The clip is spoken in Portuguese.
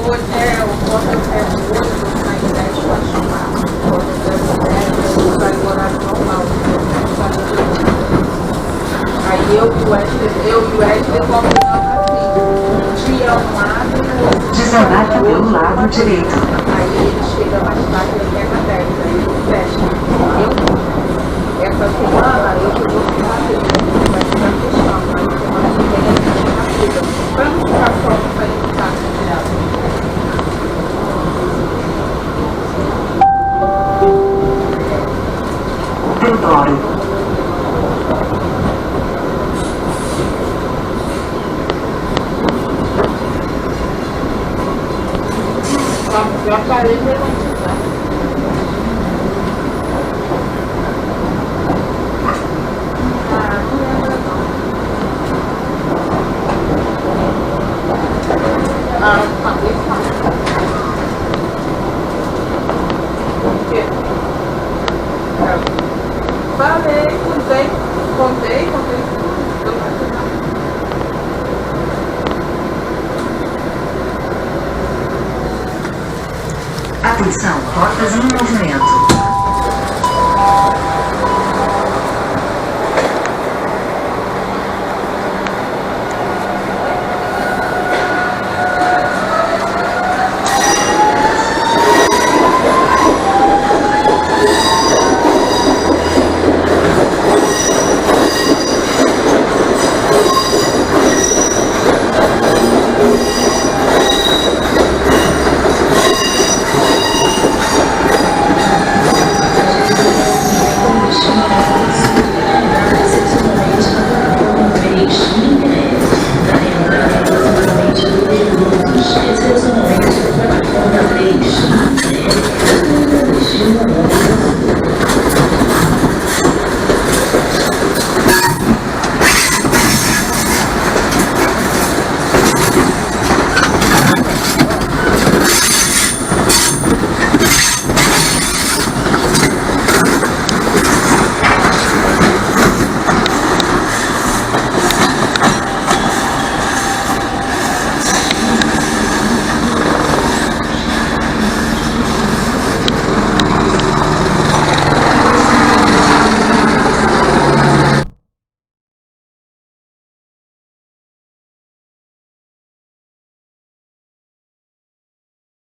Hoje é o hoje, na internet pode chamar. Vai no horário normal. Aí eu e o Wesley vamos assim. Dia um lado e o outro. Desembarque pelo lado direito. Aí ele chega mais tarde, ele pega 10, aí ele fecha. Essa semana eu vou ficar aqui, vai ficar fechando, mas semana que vem a gente fica rápida. Para não ficar só para ele ficar direto. Deodoro. Já parei de levantar. Não lembra não. Falei. O quê? Falei, contei tudo. Atenção, rotas em movimento.